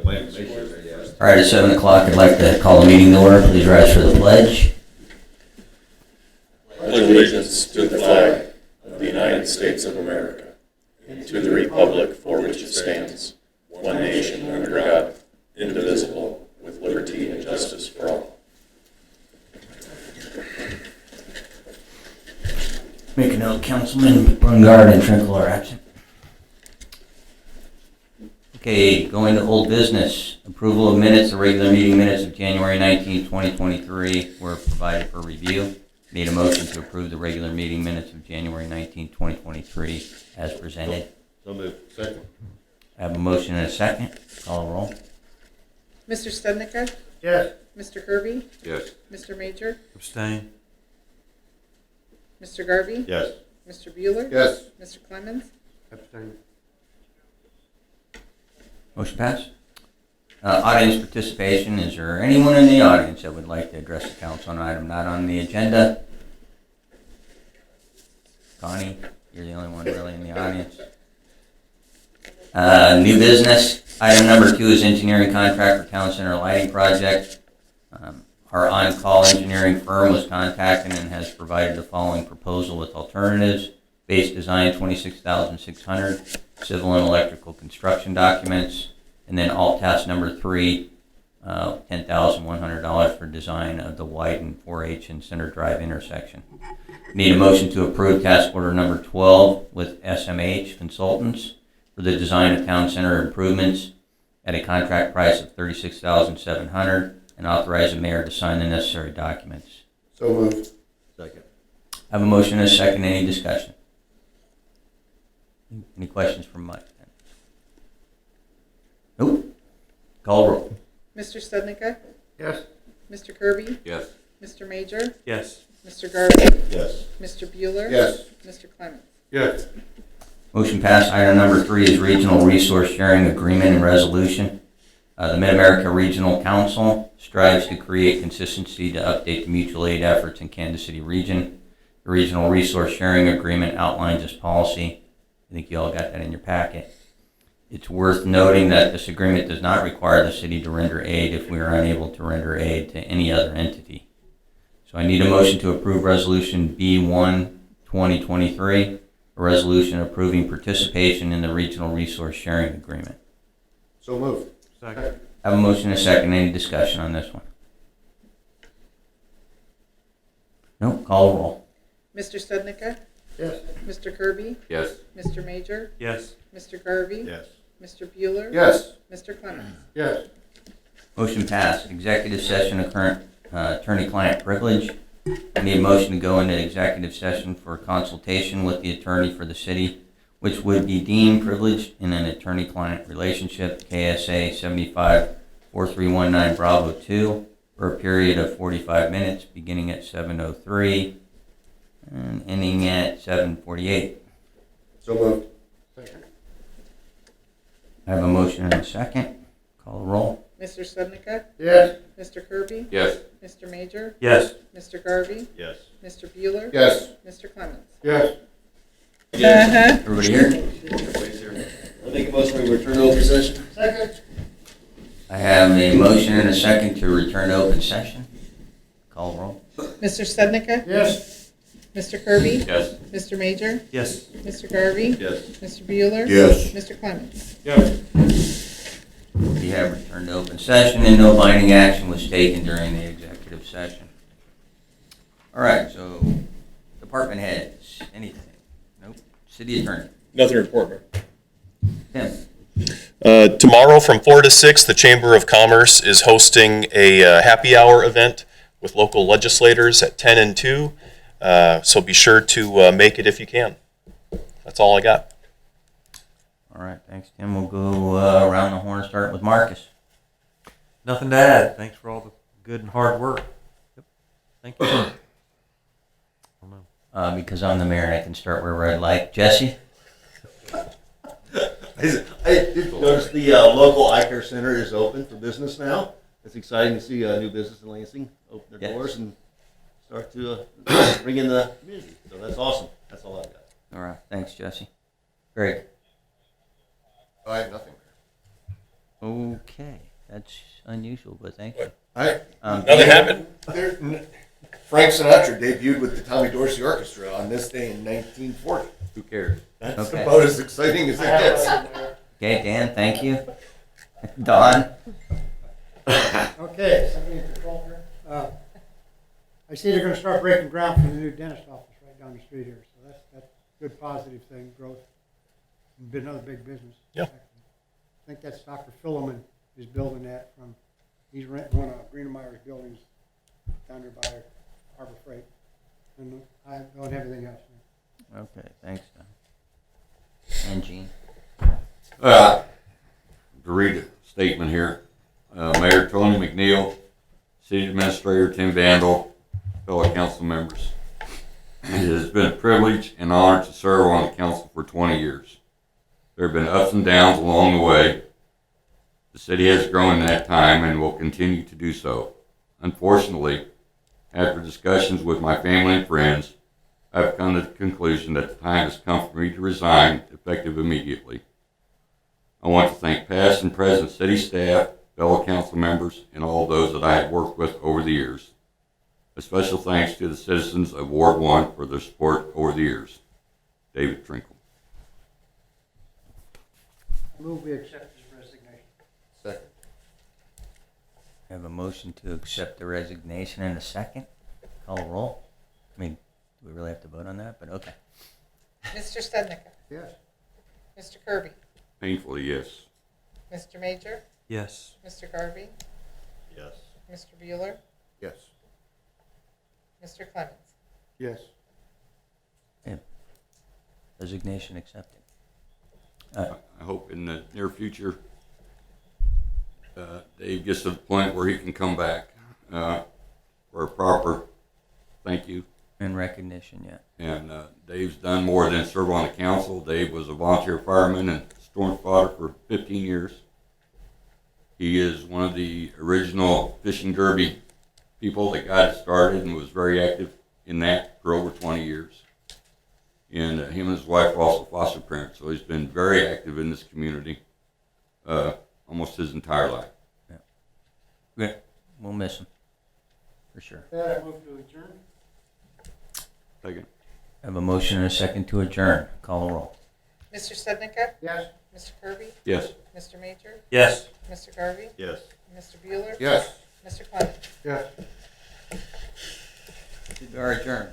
All right, at 7 o'clock, I'd like to call the meeting to order. Please rise for the pledge. Pledge allegiance to the flag of the United States of America and to the republic for which it stands, one nation under God, indivisible, with liberty and justice for all. Make a note, Councilman Brungard and Trinkle are absent. Okay, going to old business. Approval of minutes, the regular meeting minutes of January 19, 2023 were provided for review. Need a motion to approve the regular meeting minutes of January 19, 2023 as presented. So moved. Second. I have a motion and a second. Call a roll. Mr. Stednicker? Yes. Mr. Kirby? Yes. Mr. Major? Abstain. Mr. Garvey? Yes. Mr. Bueller? Yes. Mr. Clemens? Abstain. Motion passed. Audience participation. Is there anyone in the audience that would like to address the council on an item not on the agenda? Connie, you're the only one really in the audience. New business. Item number 2 is engineering contract for town center lighting project. Our on-call engineering firm was contacted and has provided the following proposal with alternatives. Base design $26,600, civil and electrical construction documents, and then alt task number 3, $10,100 for design of the widened 4H and Center Drive intersection. Need a motion to approve task order number 12 with SMH Consultants for the design of town center improvements at a contract price of $36,700 and authorize the mayor to sign the necessary documents. So moved. Second. I have a motion and a second. Any discussion? Any questions from Mike? Nope. Call roll. Mr. Stednicker? Yes. Mr. Kirby? Yes. Mr. Major? Yes. Mr. Garvey? Yes. Mr. Bueller? Yes. Mr. Clemens? Yes. Motion passed. Item number 3 is Regional Resource Sharing Agreement and Resolution. The Mid-America Regional Council strives to create consistency to update the mutual aid efforts in Kansas City region. The Regional Resource Sharing Agreement outlines this policy. I think you all got that in your packet. It's worth noting that this agreement does not require the city to render aid if we are unable to render aid to any other entity. So I need a motion to approve Resolution B1 2023, a resolution approving participation in the Regional Resource Sharing Agreement. So moved. Second. I have a motion and a second. Any discussion on this one? No. Call the roll. Mr. Stednicker? Yes. Mr. Kirby? Yes. Mr. Major? Yes. Mr. Garvey? Yes. Mr. Bueller? Yes. Mr. Clemens? Yes. Motion passed. Executive session of current attorney-client privilege. I need a motion to go into executive session for consultation with the attorney for the city, which would be deemed privileged in an attorney-client relationship, KSA 754319 Bravo 2, for a period of 45 minutes, beginning at 7:03 and ending at 7:48. So moved. Second. I have a motion and a second. Call the roll. Mr. Stednicker? Yes. Mr. Kirby? Yes. Mr. Major? Yes. Mr. Garvey? Yes. Mr. Bueller? Yes. Mr. Clemens? Yes. Everybody here? I'll make a motion to return to open session. Second. I have a motion and a second to return to open session. Call the roll. Mr. Stednicker? Yes. Mr. Kirby? Yes. Mr. Major? Yes. Mr. Garvey? Yes. Mr. Bueller? Yes. Mr. Clemens? Yes. We have returned to open session and no binding action was taken during the executive session. All right, so department heads, anything? Nope. City attorney. Nothing to report, Mayor. Tim. Tomorrow from 4 to 6, the Chamber of Commerce is hosting a happy hour event with local legislators at 10 and 2. So be sure to make it if you can. That's all I got. All right, thanks, Tim. We'll go around the horn, start with Marcus. Nothing to add. Thanks for all the good and hard work. Yep. Thank you. I don't know. Because I'm the mayor and I can start wherever I'd like. Jesse? I did notice the local eye care center is open for business now. It's exciting to see new business in Lansing open their doors and start to bring in the community. So that's awesome. That's all I've got. All right, thanks, Jesse. Greg? I have nothing. Okay, that's unusual, but thank you. I, Nothing happened. Frank Sinatra debuted with the Tommy Dorsey Orchestra on this day in 1940. Who cares? That's Okay. about as exciting as it gets. Okay, Dan, thank you. Don? Okay, somebody in control here. I see they're gonna start breaking ground for the new dentist office right down the street here, so that's a good positive thing, growth. Been another big business. Yeah. I think that's Dr. Philemon is building that from, he's renting one of Greenemeyer's buildings down there by Harbor Freight. And I don't have anything else. Okay, thanks, Don. And Gene? To read a statement here, Mayor Tony McNeil, City Administrator Tim Vandal, fellow council members. It has been a privilege and honor to serve on the council for 20 years. There have been ups and downs along the way. The city has grown in that time and will continue to do so. Unfortunately, after discussions with my family and friends, I've come to the conclusion that the time has come for me to resign, effective immediately. I want to thank past and present city staff, fellow council members, and all those that I have worked with over the years. A special thanks to the citizens of Ward 1 for their support over the years. David Trinkle. Move we accept his resignation. Second. I have a motion to accept the resignation in a second. Call a roll. I mean, do we really have to vote on that? But okay. Mr. Stednica, Yes. Mr. Kirby, Painfully, yes. Mr. Major, Yes. Mr. Garvey, Yes. Mr. Bueller, Yes. Mr. Clemens. Yes. Resignation accepted. I hope in the near future, Dave gets to the point where he can come back for a proper thank you. In recognition, yeah. And Dave's done more than serve on the council. Dave was a volunteer fireman and storm spotter for 15 years. He is one of the original fishing derby people that got it started and was very active in that for over 20 years. And him and his wife were also foster parents, so he's been very active in this community almost his entire life. Yeah. We'll miss him. For sure. That I move to adjourn. Second. I have a motion and a second to adjourn. Call a roll. Mr. Stednica, Yes. Mr. Kirby, Yes. Mr. Major, Yes. Mr. Garvey, Yes. Mr. Bueller, Yes. Mr. Clemens. Yes. We are adjourned.